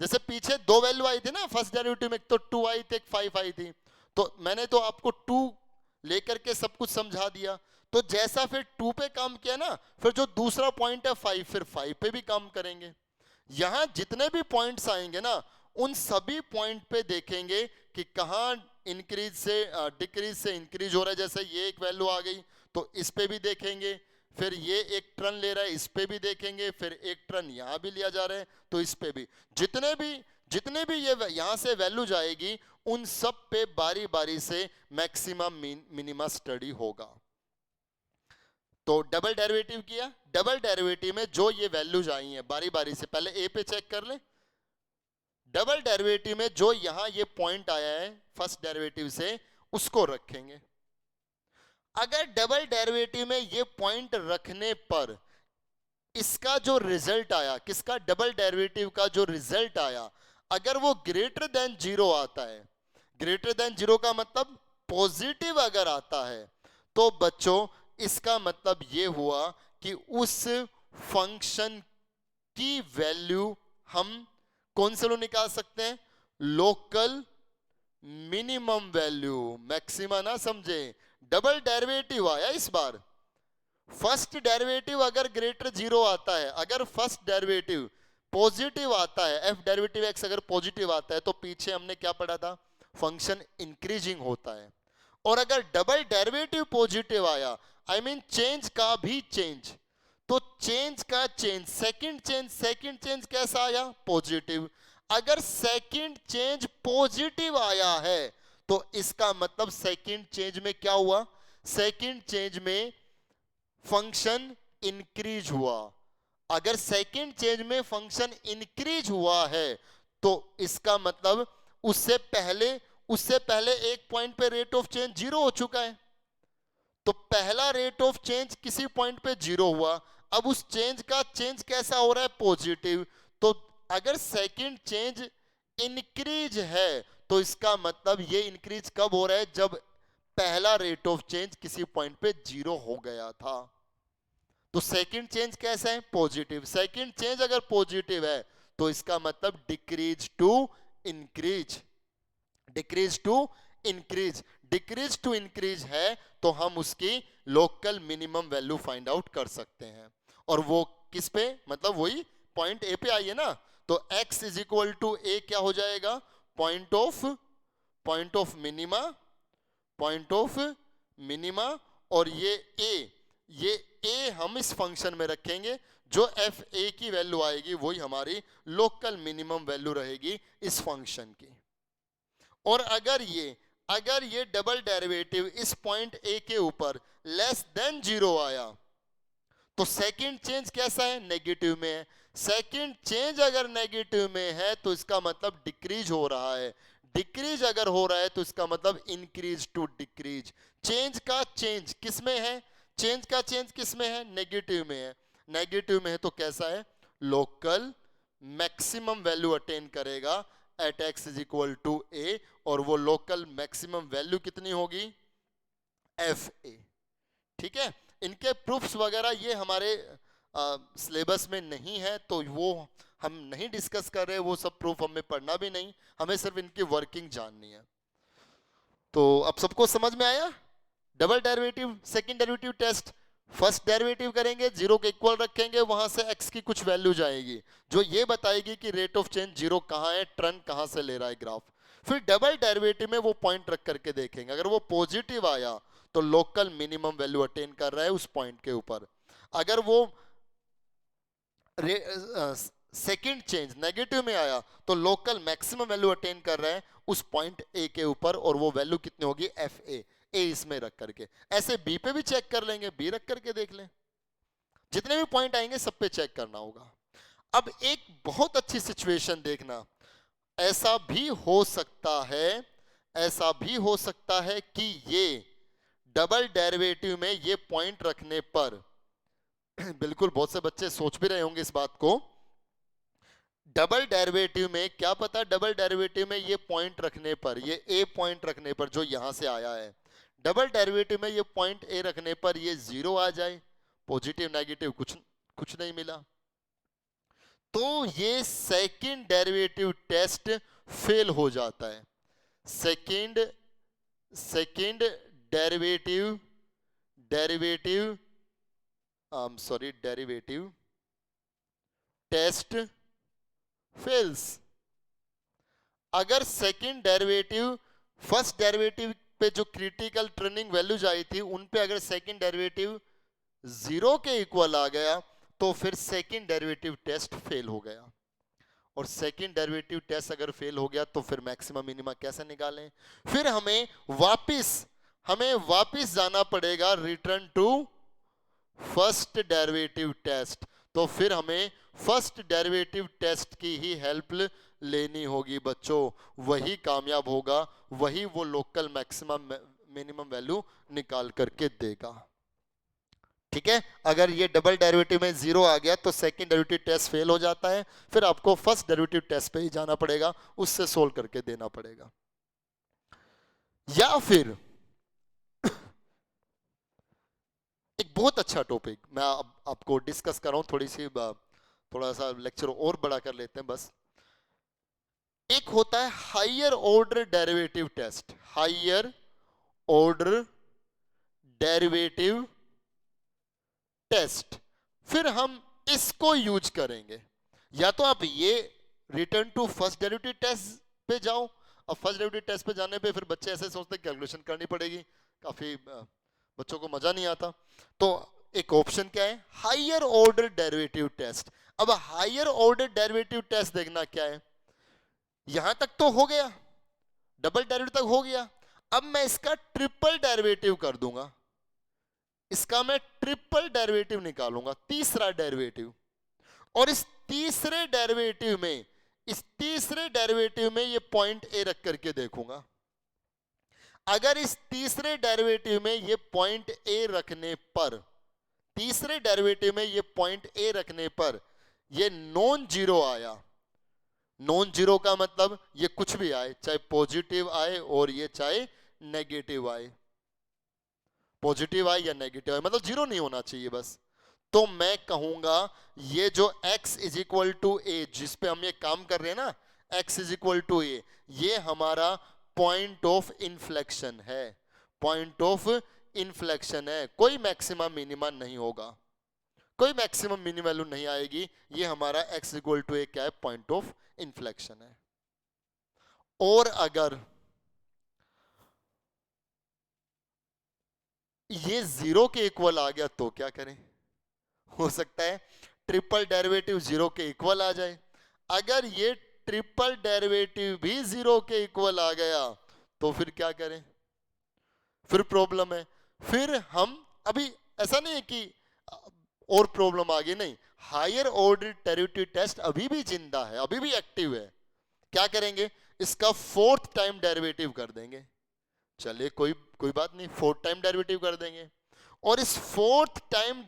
जैसे पीछे दो वैल्यू आई थी ना फर्स्ट डेरिवेटिव में, एक तो 2 आई थी, एक 5 आई थी, तो मैंने तो आपको 2 लेकर के सब कुछ समझा दिया। तो जैसा फिर 2 पे काम किया ना, फिर जो दूसरा पॉइंट है 5, फिर 5 पे भी काम करेंगे। यहां जितने भी पॉइंट्स आएंगे ना, उन सभी पॉइंट पे देखेंगे कि कहां इंक्रीज से डिक्रीज से इंक्रीज हो रहा है। जैसे ये एक वैल्यू आ गई तो इस पे भी देखेंगे, फिर ये एक टर्न ले रहा है, इस पे भी देखेंगे, फिर एक टर्न यहां भी लिया जा रहा है तो इस पे भी, जितने भी ये यहां से वैल्यू जाएगी उन सब पे बारी बारी से मैक्सिमम मिनिमा स्टडी होगा। तो डबल डेरिवेटिव किया, डबल डेरिवेटिव में जो ये वैल्यूज आई हैं बारी बारी से, पहले ए पे चेक कर ले। डबल डेरिवेटिव में जो यहां ये पॉइंट आया है फर्स्ट डेरिवेटिव से, उसको रखेंगे। अगर डबल डेरिवेटिव में ये पॉइंट रखने पर इसका जो रिजल्ट आया, किसका, डबल डेरिवेटिव का जो रिजल्ट आया, अगर वो ग्रेटर देन जीरो आता है, ग्रेटर देन जीरो का मतलब पॉजिटिव अगर आता है, तो बच्चों इसका मतलब ये हुआ कि उस फंक्शन की वैल्यू हम कौन से लो निकाल सकते हैं, लोकल मिनिमम वैल्यू, मैक्सिमा ना समझे। डबल डेरिवेटिव आया इस बार, फर्स्ट डेरिवेटिव अगर ग्रेटर जीरो आता है, अगर फर्स्ट डेरिवेटिव पॉजिटिव आता है, एफ डेरिवेटिव एक्स अगर पॉजिटिव आता है, तो पीछे हमने क्या पढ़ा था, फंक्शन इंक्रीजिंग होता है। और अगर डबल डेरिवेटिव पॉजिटिव आया, आई मीन चेंज का भी चेंज, तो चेंज का चेंज, सेकंड चेंज कैसा आया, पॉजिटिव। अगर सेकंड चेंज पॉजिटिव आया है तो इसका मतलब सेकंड चेंज में क्या हुआ, सेकंड चेंज में फंक्शन इंक्रीज हुआ। अगर सेकंड चेंज में फंक्शन इंक्रीज हुआ है तो इसका मतलब उससे पहले एक पॉइंट पे रेट ऑफ चेंज जीरो हो चुका है। तो पहला रेट ऑफ चेंज किसी पॉइंट पे जीरो हुआ, अब उस चेंज का चेंज कैसा हो रहा है, पॉजिटिव। तो अगर सेकंड चेंज इंक्रीज है तो इसका मतलब ये इंक्रीज कब हो रहा है, जब पहला रेट ऑफ चेंज किसी पॉइंट पे जीरो हो गया था। तो सेकंड चेंज कैसा है, पॉजिटिव। सेकंड चेंज अगर पॉजिटिव है तो इसका मतलब decrease to increase, decrease to increase, decrease to increase है तो हम उसकी local minimum value find out कर सकते हैं। और वो किस पे, मतलब वही पॉइंट ए पे आई है ना, तो x इज इक्वल टू ए क्या हो जाएगा, पॉइंट ऑफ मिनिमा। और ये a हम इस फंक्शन में रखेंगे, जो एफ ए की वैल्यू आएगी वही हमारी लोकल मिनिमम वैल्यू रहेगी इस फंक्शन की। और अगर ये डबल डेरिवेटिव इस पॉइंट ए के ऊपर लेस देन जीरो आया तो सेकंड चेंज कैसा है, नेगेटिव में है। सेकंड चेंज अगर नेगेटिव में है तो इसका मतलब डिक्रीज हो रहा है, डिक्रीज अगर हो रहा है तो इसका मतलब इंक्रीज टू डिक्रीज। चेंज का चेंज किस में है, चेंज का चेंज किस में है, नेगेटिव में है। नेगेटिव में है तो कैसा है, लोकल मैक्सिमम वैल्यू अटेन करेगा at x is equal to a, और वो लोकल मैक्सिमम वैल्यू कितनी होगी, एफ ए। ठीक है, इनके प्रूफ्स वगैरह ये हमारे सिलेबस में नहीं है तो वो हम नहीं डिस्कस कर रहे, वो सब प्रूफ हमें पढ़ना भी नहीं, हमें सिर्फ इनकी वर्किंग जाननी है। तो अब सबको समझ में आया, double derivative second derivative test, first derivative करेंगे, जीरो के इक्वल रखेंगे, वहां से x की कुछ वैल्यू जाएगी जो ये बताएगी कि रेट ऑफ चेंज जीरो कहां है, ट्रेंड कहां से ले रहा है ग्राफ। फिर डबल डेरिवेटिव में वो पॉइंट रख करके देखेंगे, अगर वो पॉजिटिव आया तो लोकल मिनिमम वैल्यू अटेन कर रहा है उस पॉइंट के ऊपर। अगर वो सेकंड चेंज नेगेटिव में आया तो लोकल मैक्सिमम वैल्यू अटेन कर रहा है उस पॉइंट ए के ऊपर, और वो वैल्यू कितनी होगी, एफ ए। ए इसमें रख करके, ऐसे बी पे भी चेक कर लेंगे, बी रख करके देख लें, जितने भी पॉइंट आएंगे सब पे चेक करना होगा। अब एक बहुत अच्छी सिचुएशन देखना, ऐसा भी हो सकता है, ऐसा भी हो सकता है कि ये डबल डेरिवेटिव में ये पॉइंट रखने पर बिल्कुल बहुत से बच्चे सोच भी रहे होंगे इस बात को, डबल डेरिवेटिव में क्या पता, डबल डेरिवेटिव में ये पॉइंट रखने पर, ये ए पॉइंट रखने पर जो यहां से आया है, डबल डेरिवेटिव में ये पॉइंट ए रखने पर ये जीरो आ जाए, पॉजिटिव नेगेटिव कुछ नहीं मिला, तो ये सेकंड डेरिवेटिव टेस्ट फेल हो जाता है। Second derivative test fails. अगर सेकंड डेरिवेटिव फर्स्ट डेरिवेटिव पे जो क्रिटिकल टर्निंग वैल्यूज आई थी उन पे अगर सेकंड डेरिवेटिव जीरो के इक्वल आ गया तो फिर सेकंड डेरिवेटिव टेस्ट फेल हो गया, और सेकंड डेरिवेटिव टेस्ट अगर फेल हो गया तो फिर मैक्सिमम मिनिमा कैसे निकालें, फिर हमें वापिस जाना पड़ेगा return to first derivative test, तो फिर हमें फर्स्ट डेरिवेटिव टेस्ट की ही हेल्प लेनी होगी बच्चों, वही कामयाब होगा, वही वो लोकल मैक्सिमम मिनिमम वैल्यू निकाल करके देगा। ठीक है, अगर ये डबल डेरिवेटिव में जीरो आ गया तो सेकंड डेरिवेटिव टेस्ट फेल हो जाता है, फिर आपको फर्स्ट डेरिवेटिव टेस्ट पे ही जाना पड़ेगा, उससे सोल्व करके देना पड़ेगा। या फिर एक बहुत अच्छा टॉपिक मैं आपको डिस्कस कर रहा हूं, थोड़ा सा लेक्चर और बड़ा कर लेते हैं बस। एक होता है higher order derivative test, higher order derivative test, फिर हम इसको यूज करेंगे। या तो आप ये return to first derivative test पे जाओ, अब फर्स्ट डेरिवेटिव टेस्ट पे जाने पे फिर बच्चे ऐसे सोचते हैं कैलकुलेशन करनी पड़ेगी, काफी बच्चों को मजा नहीं आता, तो एक ऑप्शन क्या है, हायर ऑर्डर डेरिवेटिव टेस्ट। अब हायर ऑर्डर डेरिवेटिव टेस्ट देखना क्या है, यहां तक तो हो गया, डबल डेरिवेटिव तक हो गया, अब मैं इसका ट्रिपल डेरिवेटिव कर दूंगा, इसका मैं ट्रिपल डेरिवेटिव निकालूंगा, तीसरा डेरिवेटिव, और इस तीसरे डेरिवेटिव में ये पॉइंट ए रख करके देखूंगा। अगर इस तीसरे डेरिवेटिव में ये पॉइंट ए रखने पर, तीसरे डेरिवेटिव में ये पॉइंट ए रखने पर ये नॉन जीरो आया, नॉन जीरो का मतलब ये कुछ भी आए, चाहे पॉजिटिव आए और ये चाहे नेगेटिव आए, पॉजिटिव आए या नेगेटिव आए, मतलब जीरो नहीं होना चाहिए बस, तो मैं कहूंगा ये जो x इज इक्वल टू ए, जिस पे हम ये काम कर रहे हैं ना, x इज इक्वल टू ए, ये हमारा पॉइंट ऑफ इन्फ्लेक्शन है, पॉइंट ऑफ इन्फ्लेक्शन है, कोई मैक्सिमम मिनिमम नहीं होगा, कोई मैक्सिमम मिनिमम वैल्यू नहीं आएगी, ये हमारा x इक्वल टू ए क्या है, पॉइंट ऑफ इन्फ्लेक्शन है। और अगर ये जीरो के इक्वल आ गया तो क्या करें, हो सकता है ट्रिपल डेरिवेटिव जीरो के इक्वल आ जाए, अगर ये ट्रिपल डेरिवेटिव भी जीरो के इक्वल आ गया तो फिर क्या करें, फिर प्रॉब्लम है, फिर हम अभी ऐसा नहीं है कि और प्रॉब्लम आ गई, नहीं, हायर ऑर्डर डेरिवेटिव टेस्ट अभी भी जिंदा है, अभी भी एक्टिव है, क्या करेंगे, इसका फोर्थ टाइम डेरिवेटिव कर देंगे, चलिए कोई बात नहीं, फोर्थ टाइम डेरिवेटिव कर देंगे, और इस फोर्थ टाइम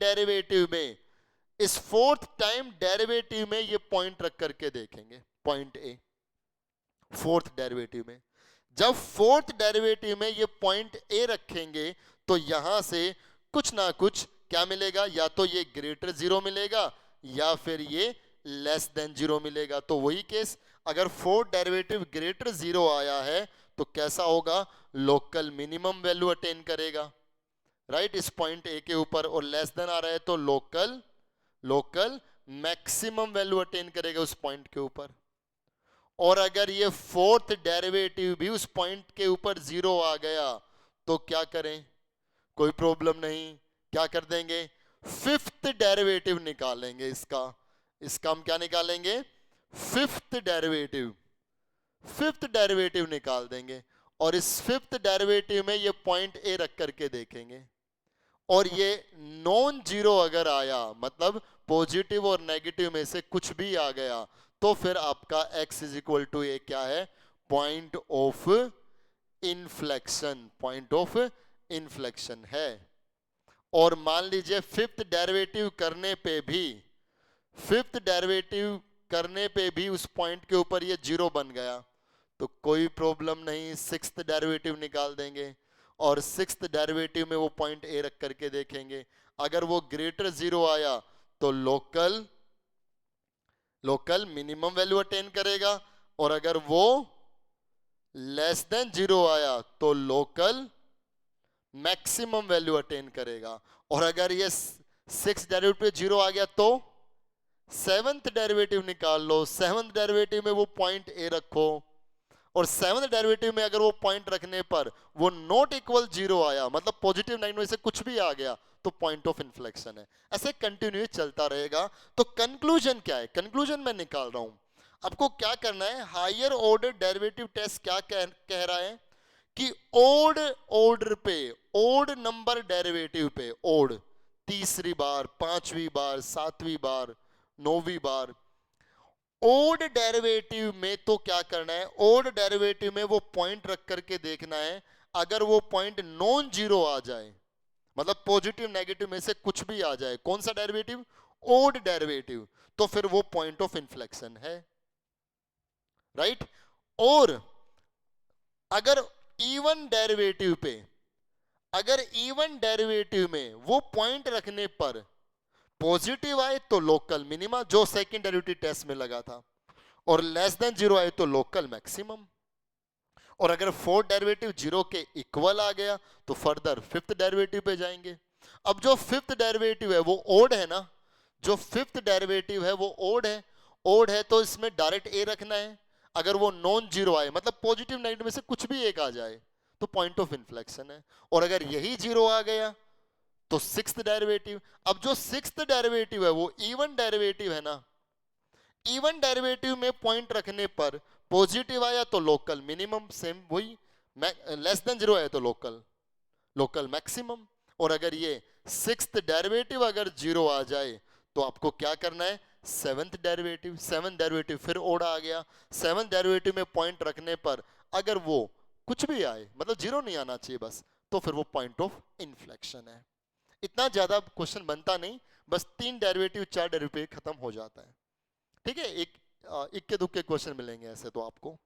डेरिवेटिव में ये पॉइंट रख करके देखेंगे, पॉइंट ए फोर्थ डेरिवेटिव में, जब फोर्थ डेरिवेटिव में ये पॉइंट ए रखेंगे तो यहां से कुछ ना कुछ क्या मिलेगा, या तो ये ग्रेटर जीरो मिलेगा या फिर ये लेस देन जीरो मिलेगा, तो वही केस, अगर फोर्थ डेरिवेटिव ग्रेटर जीरो आया है तो कैसा होगा, लोकल मिनिमम वैल्यू अटेन करेगा, राइट, इस पॉइंट ए के ऊपर, और लेस देन आ रहा है तो लोकल मैक्सिमम वैल्यू अटेन करेगा उस पॉइंट के ऊपर। और अगर ये फोर्थ डेरिवेटिव भी उस पॉइंट के ऊपर जीरो आ गया तो क्या करें, कोई प्रॉब्लम नहीं, क्या कर देंगे, फिफ्थ डेरिवेटिव निकालेंगे, इसका हम क्या निकालेंगे, फिफ्थ डेरिवेटिव निकाल देंगे, और इस फिफ्थ डेरिवेटिव में ये पॉइंट ए रख करके देखेंगे, और ये नॉन जीरो अगर आया, मतलब पॉजिटिव और नेगेटिव में से कुछ भी आ गया, तो फिर आपका x इज इक्वल टू ए क्या है, point of inflection, point of inflection है। और मान लीजिए फिफ्थ डेरिवेटिव करने पे भी, फिफ्थ डेरिवेटिव करने पे भी उस पॉइंट के ऊपर ये जीरो बन गया, तो कोई प्रॉब्लम नहीं, सिक्स्थ डेरिवेटिव निकाल देंगे और सिक्स्थ डेरिवेटिव में वो पॉइंट ए रख करके देखेंगे। अगर वो ग्रेटर जीरो आया तो लोकल मिनिमम वैल्यू अटेन करेगा, और अगर वो लेस देन जीरो आया तो लोकल मैक्सिमम वैल्यू अटेन करेगा। और अगर ये सिक्स डेरिवेटिव जीरो आ गया तो सेवंथ डेरिवेटिव निकाल लो, सेवंथ डेरिवेटिव में वो पॉइंट ए रखो, और सेवंथ डेरिवेटिव में अगर वो पॉइंट रखने पर वो नॉट इक्वल जीरो आया, मतलब पॉजिटिव नेगेटिव से कुछ भी आ गया, तो पॉइंट ऑफ इन्फ्लेक्शन है। ऐसे कंटिन्यू चलता रहेगा। तो कंक्लूजन क्या है, कंक्लूजन मैं निकाल रहा हूं, आपको क्या करना है, हायर ऑर्डर डेरिवेटिव टेस्ट क्या कह रहा है कि ओड ऑर्डर पे, ओड नंबर डेरिवेटिव पे, ओड तीसरी बार, पांचवी बार, सातवीं बार, नौवीं बार, ओड डेरिवेटिव में तो क्या करना है, ओड डेरिवेटिव में वो पॉइंट रख करके देखना है, अगर वो पॉइंट नॉन जीरो आ जाए, मतलब पॉजिटिव नेगेटिव में से कुछ भी आ जाए, कौन सा डेरिवेटिव, ओड डेरिवेटिव, तो फिर वो पॉइंट ऑफ इन्फ्लेक्शन है, राइट। और अगर इवन डेरिवेटिव पे, अगर इवन डेरिवेटिव में वो पॉइंट रखने पर पॉजिटिव आए तो लोकल मिनिमा, जो सेकंड डेरिवेटिव टेस्ट में लगा था, और लेस देन जीरो आए तो लोकल मैक्सिमम। और अगर फोर्थ डेरिवेटिव जीरो के इक्वल आ गया तो फर्दर फिफ्थ डेरिवेटिव पे जाएंगे। अब जो फिफ्थ डेरिवेटिव है वो ओड है ना, जो फिफ्थ डेरिवेटिव है वो ओड है, ओड है तो इसमें डायरेक्ट ए रखना है। अगर वो नॉन जीरो आए, मतलब पॉजिटिव नेगेटिव में से कुछ भी एक आ जाए, तो पॉइंट ऑफ इन्फ्लेक्शन है। और अगर यही जीरो आ गया तो सिक्स्थ डेरिवेटिव। अब जो सिक्स्थ डेरिवेटिव है वो इवन डेरिवेटिव है ना, इवन डेरिवेटिव में पॉइंट रखने पर पॉजिटिव आया तो लोकल मिनिमम, सेम वही, लेस देन जीरो आया तो लोकल मैक्सिमम। और अगर ये सिक्स्थ डेरिवेटिव अगर जीरो आ जाए तो आपको क्या करना है, सेवंथ डेरिवेटिव, सेवंथ डेरिवेटिव फिर ओड आ गया, सेवंथ डेरिवेटिव में पॉइंट रखने पर अगर वो कुछ भी आए, मतलब जीरो नहीं आना चाहिए बस, तो फिर वो पॉइंट ऑफ इन्फ्लेक्शन है। इतना ज्यादा क्वेश्चन बनता नहीं, बस 3 डेरिवेटिव 4 डेरिवेटिव खत्म हो जाता है, ठीक है। इक्के दुक्के क्वेश्चन मिलेंगे ऐसे तो आपको।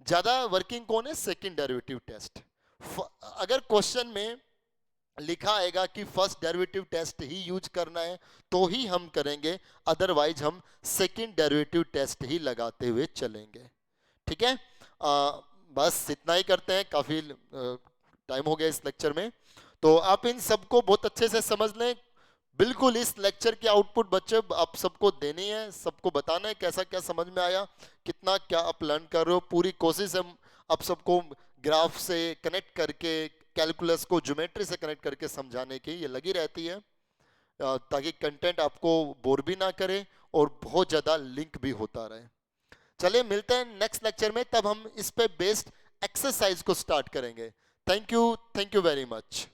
ज्यादा वर्किंग कौन है, सेकंड डेरिवेटिव टेस्ट। अगर क्वेश्चन में लिखा आएगा कि फर्स्ट डेरिवेटिव टेस्ट ही यूज करना है तो ही हम करेंगे, अदरवाइज हम सेकंड डेरिवेटिव टेस्ट ही लगाते हुए चलेंगे, ठीक है। बस इतना ही करते हैं, काफी टाइम हो गया इस लेक्चर में, तो आप इन सबको बहुत अच्छे से समझ लें। बिल्कुल इस लेक्चर की आउटपुट बच्चे आप सबको देनी है, सबको बताना है कैसा क्या समझ में आया, कितना क्या आप लर्न कर रहे हो। पूरी कोशिश है आप सबको ग्राफ से कनेक्ट करके, कैलकुलस को ज्योमेट्री से कनेक्ट करके समझाने की ये लगी रहती है, ताकि कंटेंट आपको बोर भी ना करे और बहुत ज़्यादा लिंक भी होता रहे। चलिए मिलते हैं नेक्स्ट लेक्चर में, तब हम इस पे बेस्ड एक्सरसाइज को स्टार्ट करेंगे। Thank you very much.